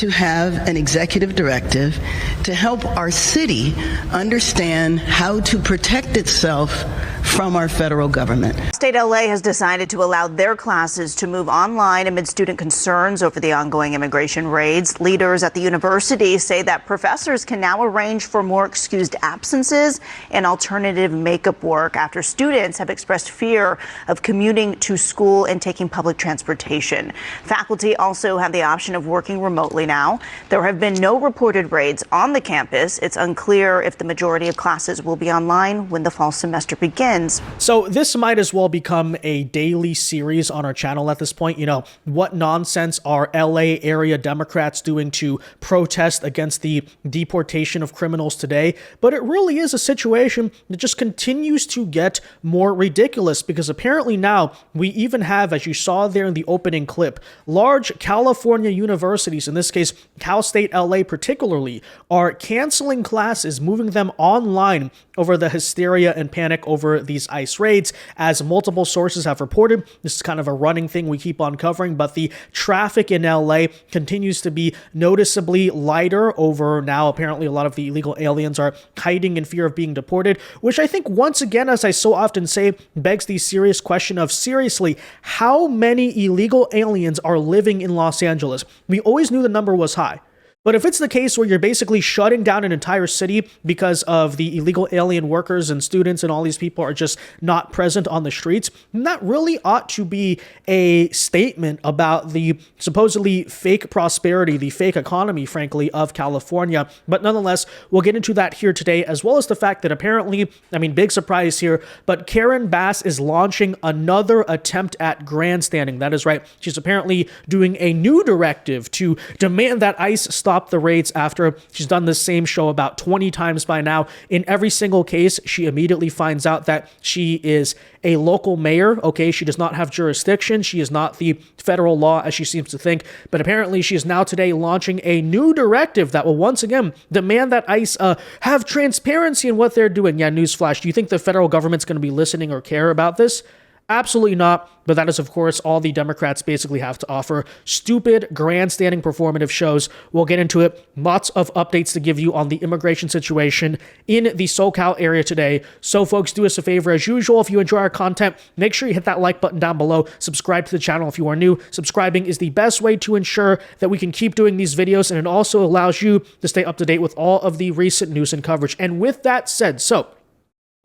to have an executive directive to help our city understand how to protect itself from our federal government. State LA has decided to allow their classes to move online amid student concerns over the ongoing immigration raids. Leaders at the university say that professors can now arrange for more excused absences and alternative makeup work after students have expressed fear of commuting to school and taking public transportation. Faculty also have the option of working remotely now. There have been no reported raids on the campus. It's unclear if the majority of classes will be online when the fall semester begins. So this might as well become a daily series on our channel at this point. You know, what nonsense are LA area Democrats doing to protest against the deportation of criminals today? But it really is a situation that just continues to get more ridiculous, because apparently now we even have, as you saw there in the opening clip, large California universities, in this case Cal State LA particularly, are canceling classes, moving them online over the hysteria and panic over these ICE raids. As multiple sources have reported, this is kind of a running thing we keep on covering, but the traffic in LA continues to be noticeably lighter over now. Apparently, a lot of the illegal aliens are hiding in fear of being deported, which I think, once again, as I so often say, begs the serious question of, seriously, how many illegal aliens are living in Los Angeles? We always knew the number was high. But if it's the case where you're basically shutting down an entire city because of the illegal alien workers and students and all these people are just not present on the streets, then that really ought to be a statement about the supposedly fake prosperity, the fake economy, frankly, of California. But nonetheless, we'll get into that here today, as well as the fact that apparently, I mean, big surprise here, but Karen Bass is launching another attempt at grandstanding. That is right. She's apparently doing a new directive to demand that ICE stop the raids after she's done the same show about 20 times by now. In every single case, she immediately finds out that she is a local mayor. Okay, she does not have jurisdiction. She is not the federal law, as she seems to think. But apparently, she is now today launching a new directive that will once again demand that ICE have transparency in what they're doing. Yeah, newsflash. Do you think the federal government's going to be listening or care about this? Absolutely not. But that is, of course, all the Democrats basically have to offer. Stupid, grandstanding, performative shows. We'll get into it. Lots of updates to give you on the immigration situation in the SoCal area today. So, folks, do us a favor. As usual, if you enjoy our content, make sure you hit that like button down below. Subscribe to the channel if you are new. Subscribing is the best way to ensure that we can keep doing these videos, and it also allows you to stay up to date with all of the recent news and coverage. And with that said,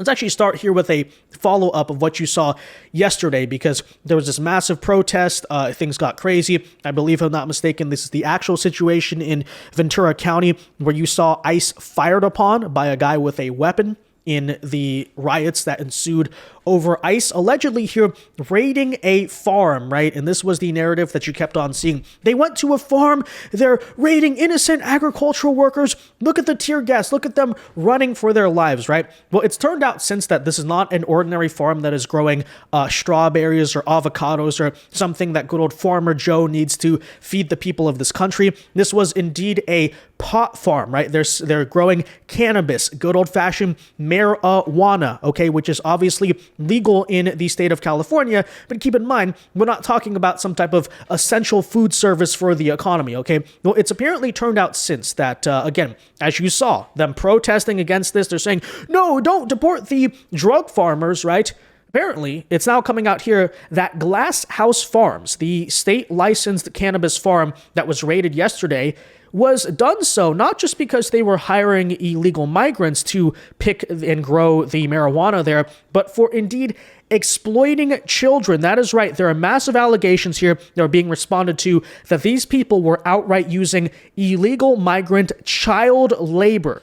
let's actually start here with a follow-up of what you saw yesterday, because there was this massive protest. Things got crazy. I believe, if I'm not mistaken, this is the actual situation in Ventura County where you saw ICE fired upon by a guy with a weapon in the riots that ensued over ICE allegedly here raiding a farm, right? And this was the narrative that you kept on seeing. They went to a farm, they're raiding innocent agricultural workers. Look at the tear gas, look at them running for their lives, right? Well, it's turned out since that this is not an ordinary farm that is growing strawberries or avocados or something that good old Farmer Joe needs to feed the people of this country. This was indeed a pot farm, right? They're growing cannabis, good old-fashioned marijuana, okay, which is obviously legal in the state of California. But keep in mind, we're not talking about some type of essential food service for the economy, okay? Well, it's apparently turned out since that, again, as you saw, them protesting against this, they're saying, no, don't deport the drug farmers, right? Apparently, it's now coming out here that Glass House Farms, the state-licensed cannabis farm that was raided yesterday, was done so not just because they were hiring illegal migrants to pick and grow the marijuana there, but for indeed exploiting children. That is right. There are massive allegations here that are being responded to that these people were outright using illegal migrant child labor.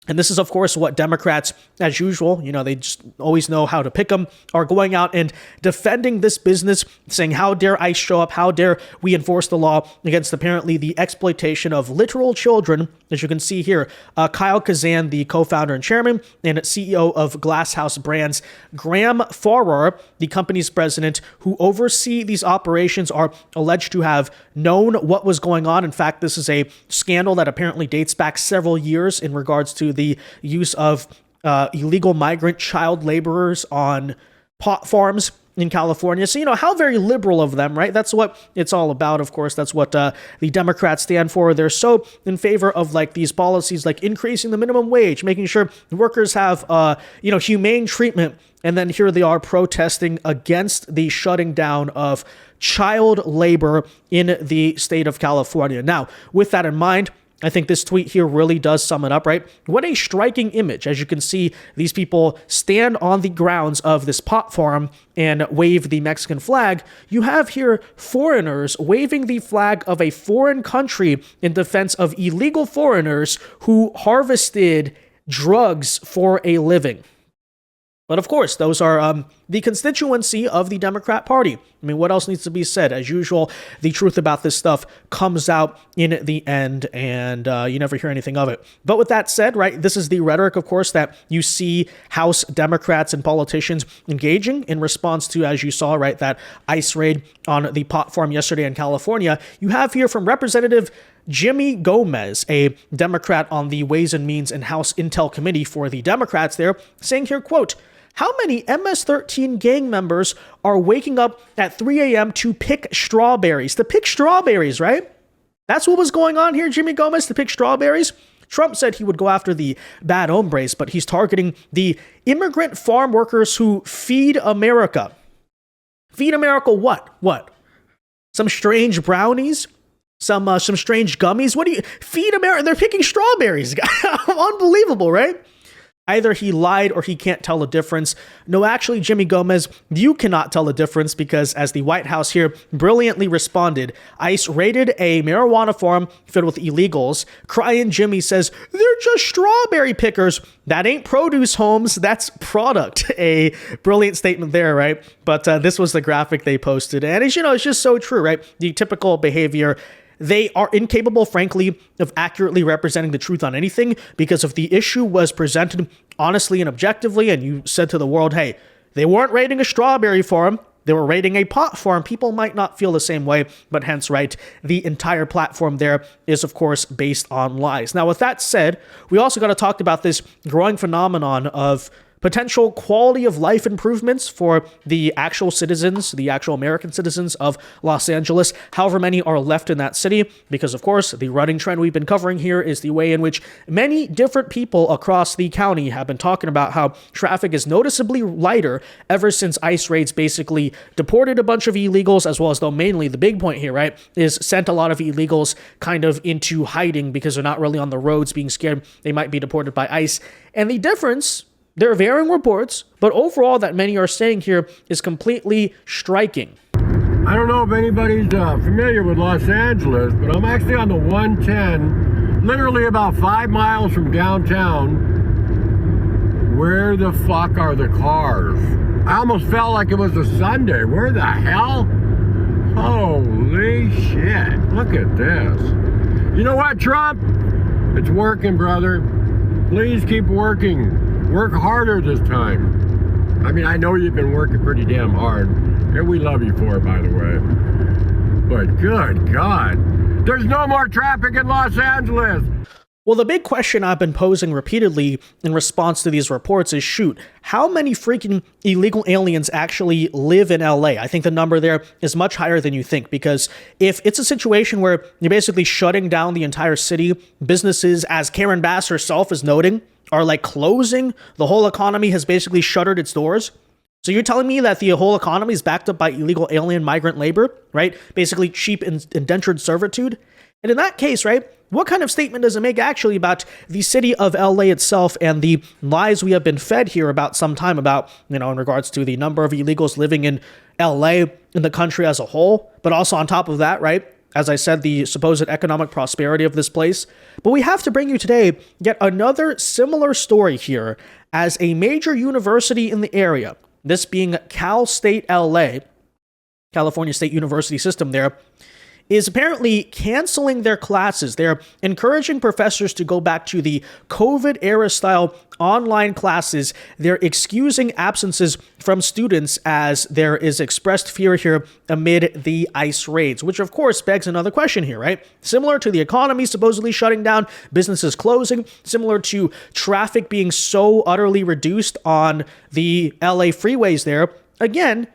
And this is, of course, what Democrats, as usual, they just always know how to pick them, are going out and defending this business, saying, how dare ICE show up? How dare we enforce the law against apparently the exploitation of literal children? As you can see here, Kyle Kazan, the co-founder and chairman and CEO of Glass House Brands, Graham Farrar, the company's president, who oversee these operations, are alleged to have known what was going on. In fact, this is a scandal that apparently dates back several years in regards to the use of illegal migrant child laborers on pot farms. in California. So, how very liberal of them, right? That's what it's all about, of course. That's what the Democrats stand for. They're so in favor of like these policies, like increasing the minimum wage, making sure workers have, humane treatment. And then here they are protesting against the shutting down of child labor in the state of California. Now, with that in mind, I think this tweet here really does sum it up, right? What a striking image. As you can see, these people stand on the grounds of this pot farm and wave the Mexican flag. You have here foreigners waving the flag of a foreign country in defense of illegal foreigners who harvested drugs for a living. But of course, those are the constituency of the Democrat Party. I mean, what else needs to be said? As usual, the truth about this stuff comes out in the end, and you never hear anything of it. But with that said, right, this is the rhetoric, of course, that you see House Democrats and politicians engaging in response to, as you saw, right, that ICE raid on the pot farm yesterday in California. You have here from Representative Jimmy Gomez, a Democrat on the Ways and Means and House Intel Committee for the Democrats there, saying here, quote, "How many MS-13 gang members are waking up at 3 a.m. to pick strawberries?" To pick strawberries, right? That's what was going on here, Jimmy Gomez, to pick strawberries. Trump said he would go after the bad hombres, but he's targeting the immigrant farm workers who feed America. Feed America what? What? Some strange brownies? Some strange gummies? What do you... Feed America? They're picking strawberries. Unbelievable, right? Either he lied or he can't tell a difference. No, actually, Jimmy Gomez, you cannot tell a difference because as the White House here brilliantly responded, ICE raided a marijuana farm filled with illegals. Crying Jimmy says, "They're just strawberry pickers." That ain't produce, Holmes. That's product. A brilliant statement there, right? But this was the graphic they posted. And as you know, it's just so true, right? The typical behavior. They are incapable, frankly, of accurately representing the truth on anything, because if the issue was presented honestly and objectively and you said to the world, hey, they weren't raiding a strawberry farm, they were raiding a pot farm, people might not feel the same way, but hence, right, the entire platform there is, of course, based on lies. Now, with that said, we also got to talk about this growing phenomenon of potential quality of life improvements for the actual citizens, the actual American citizens of Los Angeles, however many are left in that city, because of course, the running trend we've been covering here is the way in which many different people across the county have been talking about how traffic is noticeably lighter ever since ICE raids basically deported a bunch of illegals, as well as, though mainly the big point here, right, is sent a lot of illegals kind of into hiding because they're not really on the roads being scared they might be deported by ICE. And the difference, there are varying reports, but overall that many are saying here is completely striking. I don't know if anybody's familiar with Los Angeles, but I'm actually on the 110, literally about 5 miles from downtown. Where the fuck are the cars? I almost felt like it was a Sunday. Where the hell? Holy shit. Look at this. You know what, Trump? It's working, brother. Please keep working. Work harder this time. I mean, I know you've been working pretty damn hard, and we love you for it, by the way. But good God, there's no more traffic in Los Angeles. Well, the big question I've been posing repeatedly in response to these reports is, shoot, how many freaking illegal aliens actually live in LA? I think the number there is much higher than you think, because if it's a situation where you're basically shutting down the entire city, businesses, as Karen Bass herself is noting, are like closing, the whole economy has basically shuttered its doors. So you're telling me that the whole economy is backed up by illegal alien migrant labor, right? Basically cheap indentured servitude. And in that case, right, what kind of statement does it make actually about the city of LA itself and the lies we have been fed here about some time about, in regards to the number of illegals living in LA, in the country as a whole, but also on top of that, right, as I said, the supposed economic prosperity of this place. But we have to bring you today yet another similar story here, as a major university in the area, this being Cal State LA, California State University system there, is apparently canceling their classes. They're encouraging professors to go back to the COVID-era style online classes. They're excusing absences from students as there is expressed fear here amid the ICE raids, which of course begs another question here, right? Similar to the economy supposedly shutting down, businesses closing, similar to traffic being so utterly reduced on the LA freeways there, again,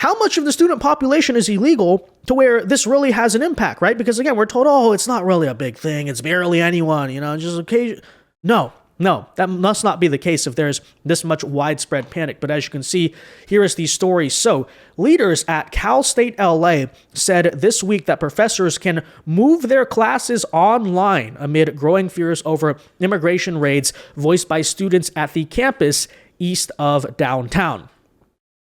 how much of the student population is illegal to where this really has an impact, right? Because again, we're told, oh, it's not really a big thing. It's barely anyone, just occasion. No, that must not be the case if there's this much widespread panic. But as you can see, here is the story. So leaders at Cal State LA said this week that professors can move their classes online amid growing fears over immigration raids voiced by students at the campus east of downtown.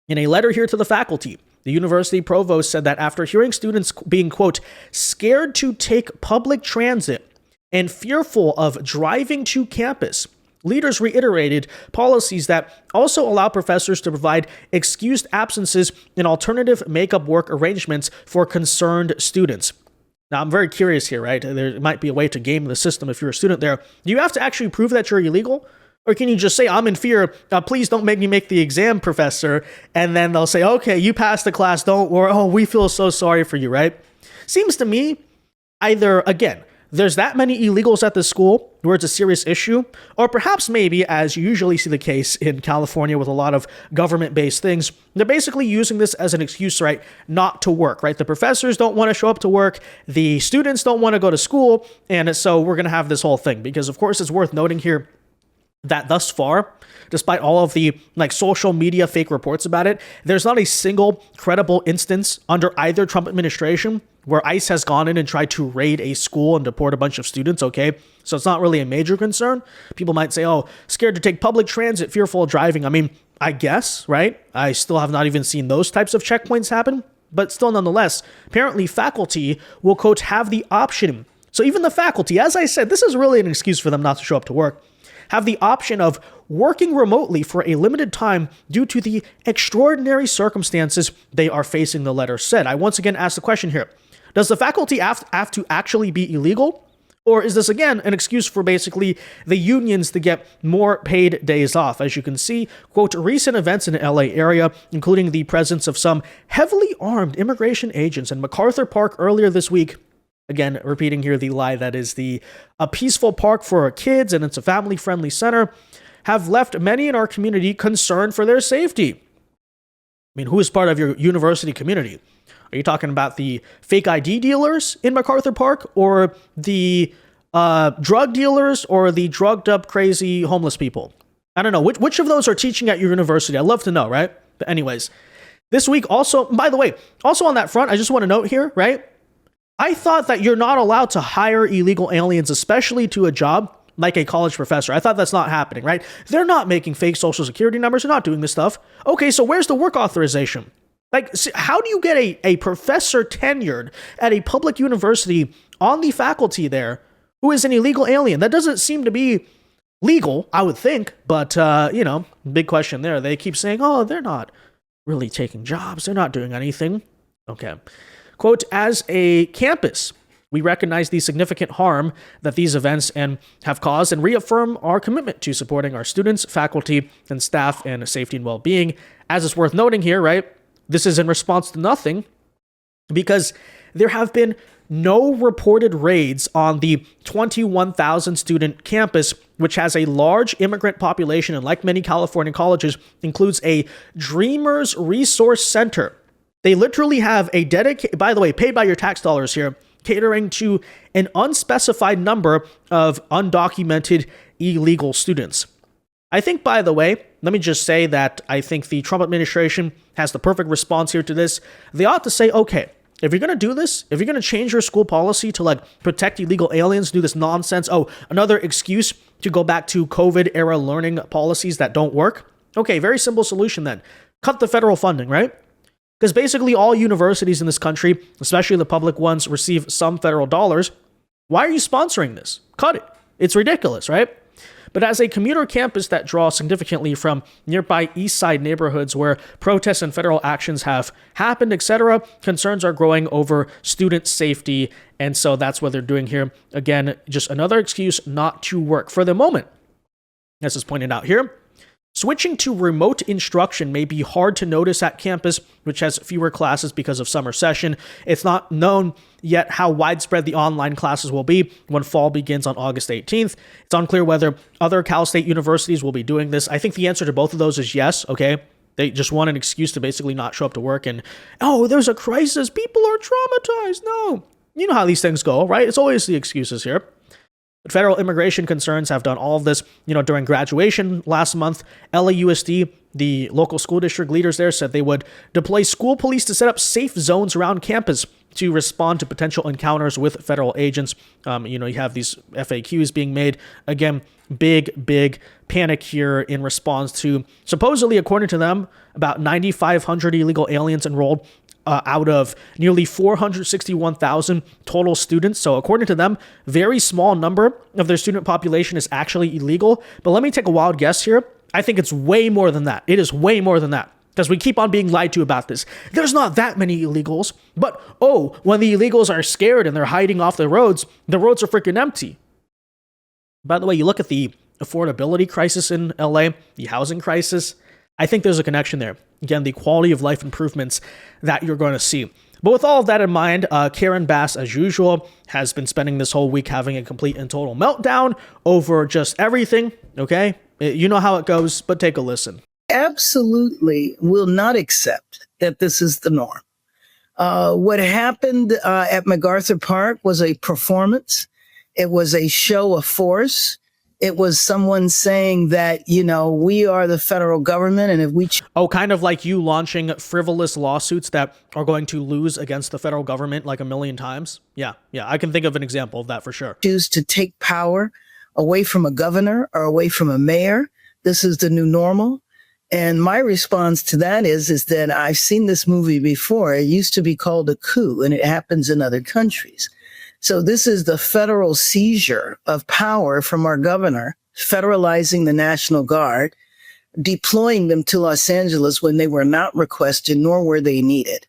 In a letter here to the faculty, the university provost said that after hearing students being, quote, scared to take public transit and fearful of driving to campus, leaders reiterated policies that also allow professors to provide excused absences and alternative makeup work arrangements for concerned students. Now, I'm very curious here, right? There might be a way to game the system if you're a student there. Do you have to actually prove that you're illegal? Or can you just say, I'm in fear, please don't make me make the exam, professor, and then they'll say, okay, you passed the class, don't worry, oh, we feel so sorry for you, right? Seems to me, either, again, there's that many illegals at the school where it's a serious issue, or perhaps maybe, as you usually see the case in California with a lot of government-based things, they're basically using this as an excuse, right, not to work, right? The professors don't want to show up to work, the students don't want to go to school, and so we're going to have this whole thing. Because, of course, it's worth noting here that thus far, despite all of the social media fake reports about it, there's not a single credible instance under either Trump administration where ICE has gone in and tried to raid a school and deport a bunch of students, okay? So it's not really a major concern. People might say, oh, scared to take public transit, fearful of driving. I mean, I guess, right? I still have not even seen those types of checkpoints happen. But still, nonetheless, apparently faculty will, quote, have the option. So even the faculty, as I said, this is really an excuse for them not to show up to work, have the option of working remotely for a limited time due to the extraordinary circumstances they are facing, the letter said. I once again ask the question here. Does the faculty have to actually be illegal? Or is this, again, an excuse for basically the unions to get more paid days off? As you can see, quote, recent events in the LA area, including the presence of some heavily armed immigration agents in MacArthur Park earlier this week. Again, repeating here the lie that is a peaceful park for kids and it's a family-friendly center, have left many in our community concerned for their safety. I mean, who is part of your university community? Are you talking about the fake ID dealers in MacArthur Park, or the drug dealers, or the drugged up, crazy homeless people? I don't know. Which of those are teaching at your university? I'd love to know, right? But anyways, this week also, by the way, also on that front, I just want to note here, right? I thought that you're not allowed to hire illegal aliens, especially to a job like a college professor. I thought that's not happening, right? They're not making fake social security numbers. They're not doing this stuff. Okay, so where's the work authorization? How do you get a professor tenured at a public university on the faculty there who is an illegal alien? That doesn't seem to be legal, I would think. But, big question there. They keep saying, oh, they're not really taking jobs. They're not doing anything. Okay. Quote, as a campus, we recognize the significant harm that these events have caused and reaffirm our commitment to supporting our students, faculty, and staff and safety and well-being. As it's worth noting here, right? This is in response to nothing, because there have been no reported raids on the 21,000 student campus, which has a large immigrant population and, like many California colleges, includes a Dreamers Resource Center. They literally have a dedicated, by the way, paid by your tax dollars here, catering to an unspecified number of undocumented illegal students. I think, by the way, let me just say that I think the Trump administration has the perfect response here to this. They ought to say, okay, if you're going to do this, if you're going to change your school policy to protect illegal aliens, do this nonsense, another excuse to go back to COVID era learning policies that don't work. Okay, very simple solution then. Cut the federal funding, right? Because basically all universities in this country, especially the public ones, receive some federal dollars. Why are you sponsoring this? Cut it. It's ridiculous, right? But as a commuter campus that draws significantly from nearby East Side neighborhoods where protests and federal actions have happened, etc., concerns are growing over student safety. And so that's what they're doing here. Again, just another excuse not to work for the moment. As is pointed out here, switching to remote instruction may be hard to notice at campus, which has fewer classes because of summer session. It's not known yet how widespread the online classes will be when fall begins on August 18th. It's unclear whether other Cal State universities will be doing this. I think the answer to both of those is yes, okay? They just want an excuse to basically not show up to work and, oh, there's a crisis. People are traumatized. No. You know how these things go, right? It's always the excuses here. But federal immigration concerns have done all of this, during graduation last month. LAUSD, the local school district leaders there, said they would deploy school police to set up safe zones around campus to respond to potential encounters with federal agents. You have these FAQs being made. Again, big panic here in response to, supposedly, according to them, about 9,500 illegal aliens enrolled out of nearly 461,000 total students. So according to them, very small number of their student population is actually illegal. But let me take a wild guess here. I think it's way more than that. It is way more than that, because we keep on being lied to about this. There's not that many illegals, but when the illegals are scared and they're hiding off the roads are freaking empty. By the way, you look at the affordability crisis in LA, the housing crisis, I think there's a connection there. Again, the quality of life improvements that you're going to see. But with all of that in mind, Karen Bass, as usual, has been spending this whole week having a complete and total meltdown over just everything, okay? You know how it goes, but take a listen. Absolutely will not accept that this is the norm. What happened at MacArthur Park was a performance. It was a show of force. It was someone saying that, we are the federal government, and if we... kind of like you launching frivolous lawsuits that are going to lose against the federal government like a million times. Yeah, I can think of an example of that for sure. Choose to take power away from a governor or away from a mayor. This is the new normal. And my response to that is that I've seen this movie before. It used to be called a coup, and it happens in other countries. So this is the federal seizure of power from our governor, federalizing the National Guard, deploying them to Los Angeles when they were not requested, nor were they needed.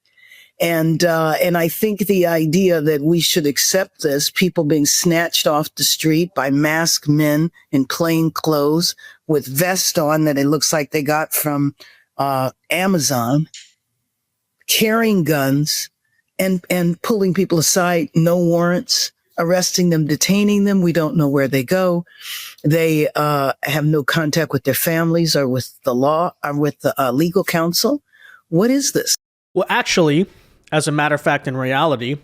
And I think the idea that we should accept this, people being snatched off the street by masked men in plain clothes with vests on that it looks like they got from Amazon, carrying guns, and pulling people aside, no warrants, arresting them, detaining them. We don't know where they go. They have no contact with their families or with the law or with the legal counsel. What is this? Well, actually, as a matter of fact, in reality,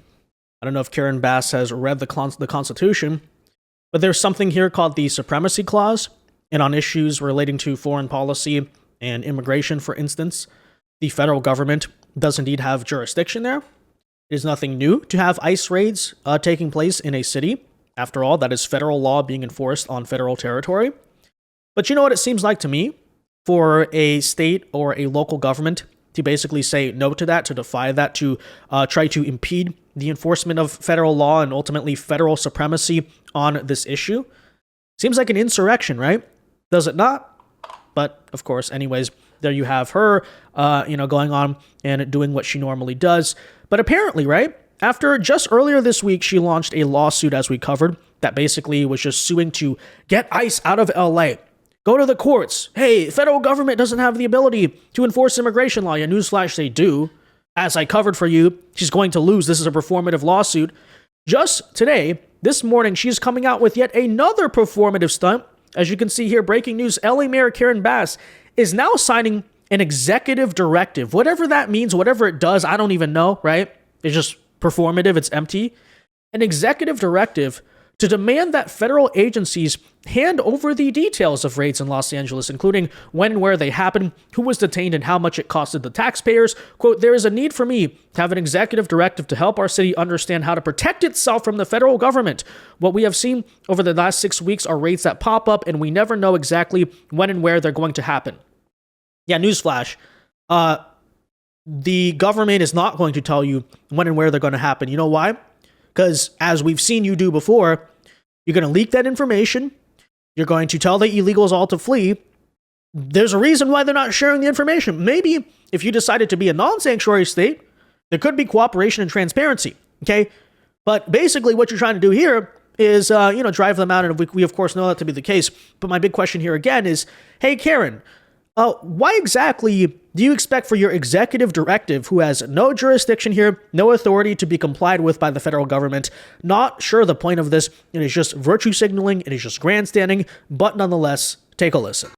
I don't know if Karen Bass has read the Constitution, but there's something here called the Supremacy Clause. And on issues relating to foreign policy and immigration, for instance, the federal government does indeed have jurisdiction there. It is nothing new to have ICE raids taking place in a city. After all, that is federal law being enforced on federal territory. But you know what it seems like to me? For a state or a local government to basically say no to that, to defy that, to try to impede the enforcement of federal law and ultimately federal supremacy on this issue. Seems like an insurrection, right? Does it not? But of course, anyways, there you have her, going on and doing what she normally does. But apparently, right, after just earlier this week, she launched a lawsuit, as we covered, that basically was just suing to get ICE out of LA. Go to the courts. Hey, federal government doesn't have the ability to enforce immigration law. Yeah, newsflash, they do. As I covered for you, she's going to lose. This is a performative lawsuit. Just today, this morning, she's coming out with yet another performative stunt. As you can see here, breaking news, LA Mayor Karen Bass is now signing an executive directive. Whatever that means, whatever it does, I don't even know, right? It's just performative, it's empty. An executive directive to demand that federal agencies hand over the details of raids in Los Angeles, including when and where they happened, who was detained, and how much it costed the taxpayers. Quote, there is a need for me to have an executive directive to help our city understand how to protect itself from the federal government. What we have seen over the last 6 weeks are raids that pop up, and we never know exactly when and where they're going to happen. Yeah, newsflash. The government is not going to tell you when and where they're going to happen. You know why? Because as we've seen you do before, you're going to leak that information. You're going to tell the illegals all to flee. There's a reason why they're not sharing the information. Maybe if you decided to be a non-sanctuary state, there could be cooperation and transparency. Okay? But basically what you're trying to do here is, drive them out. And we of course know that to be the case. But my big question here again is, hey, Karen, why exactly do you expect for your executive directive, who has no jurisdiction here, no authority to be complied with by the federal government? Not sure the point of this. It is just virtue signaling. It is just grandstanding. But nonetheless, take a listen.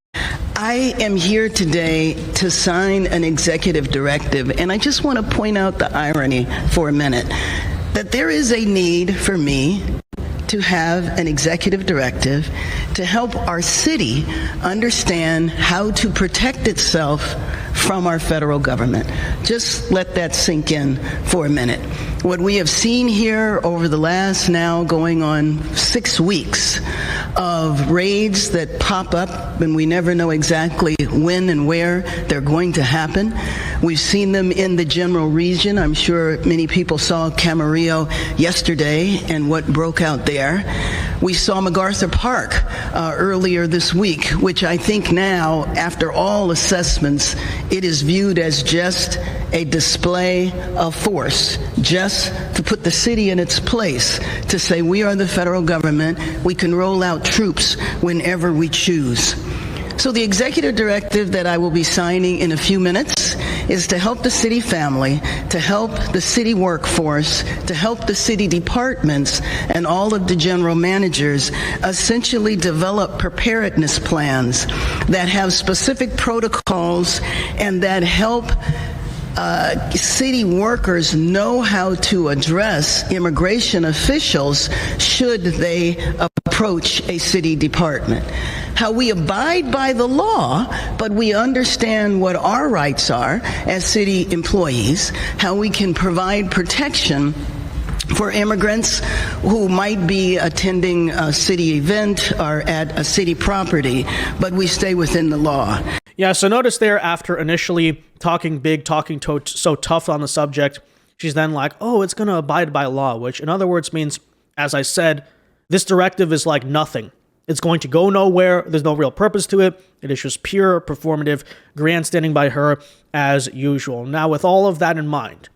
I am here today to sign an executive directive, and I just want to point out the irony for a minute, that there is a need for me to have an executive directive to help our city understand how to protect itself from our federal government. Just let that sink in for a minute. What we have seen here over the last now going on 6 weeks of raids that pop up and we never know exactly when and where they're going to happen. We've seen them in the general region. I'm sure many people saw Camarillo yesterday and what broke out there. We saw MacArthur Park earlier this week, which I think now, after all assessments, it is viewed as just a display of force, just to put the city in its place, to say we are the federal government, we can roll out troops whenever we choose. So the executive directive that I will be signing in a few minutes is to help the city family, to help the city workforce, to help the city departments and all of the general managers essentially develop preparedness plans that have specific protocols and that help city workers know how to address immigration officials should they approach a city department. How we abide by the law, but we understand what our rights are as city employees, how we can provide protection for immigrants who might be attending a city event or at a city property, but we stay within the law. Yeah, so notice there, after initially talking big, so tough on the subject, she's then like, oh, it's going to abide by law, which in other words means, as I said, this directive is like nothing. It's going to go nowhere. There's no real purpose to it. It is just pure performative grandstanding by her as usual. Now, with all of that in mind,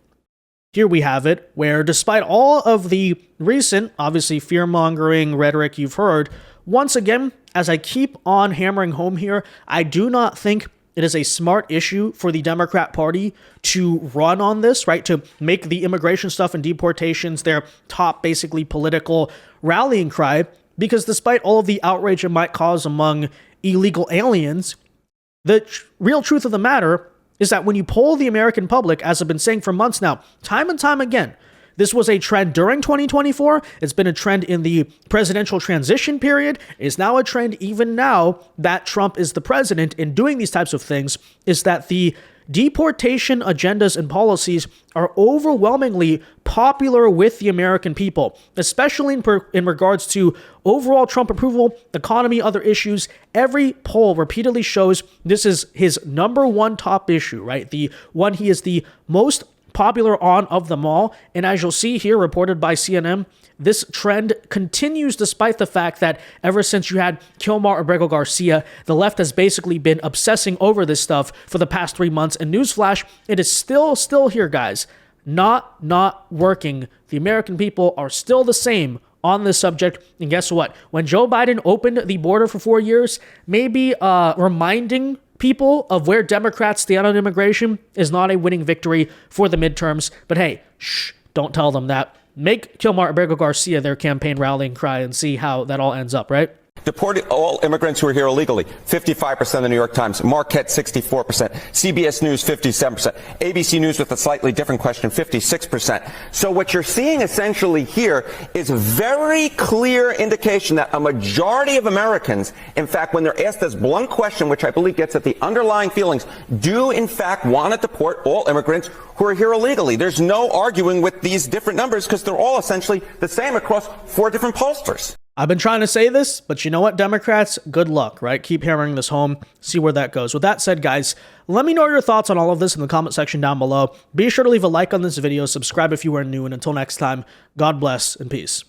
here we have it, where despite all of the recent, obviously, fear-mongering rhetoric you've heard, once again, as I keep on hammering home here, I do not think it is a smart issue for the Democrat Party to run on this, right? To make the immigration stuff and deportations their top, basically, political rallying cry, because despite all of the outrage it might cause among illegal aliens, the real truth of the matter is that when you poll the American public, as I've been saying for months now, time and time again, this was a trend during 2024. It's been a trend in the presidential transition period. It's now a trend even now that Trump is the president in doing these types of things, is that the deportation agendas and policies are overwhelmingly popular with the American people, especially in regards to overall Trump approval, economy, other issues. Every poll repeatedly shows this is his number one top issue, right? The one he is the most popular on of them all. And as you'll see here, reported by CNN, this trend continues despite the fact that ever since you had Kilmar Abrego Garcia, the left has basically been obsessing over this stuff for the past 3 months. And newsflash, it is still here, guys. Not working. The American people are still the same on this subject. And guess what? When Joe Biden opened the border for 4 years, maybe reminding people of where Democrats stand on immigration is not a winning victory for the midterms. But hey, don't tell them that. Make Kilmar Abrego Garcia their campaign rallying cry and see how that all ends up, right? Deport all immigrants who are here illegally, 55% of the New York Times, Marquette 64%, CBS News 57%, ABC News with a slightly different question, 56%. So what you're seeing essentially here is a very clear indication that a majority of Americans, in fact, when they're asked this blunt question, which I believe gets at the underlying feelings, do in fact want to deport all immigrants who are here illegally. There's no arguing with these different numbers because they're all essentially the same across 4 different pollsters. I've been trying to say this, but you know what, Democrats? Good luck, right? Keep hammering this home. See where that goes. With that said, guys, let me know your thoughts on all of this in the comment section down below. Be sure to leave a like on this video, subscribe if you are new, and until next time, God bless and peace.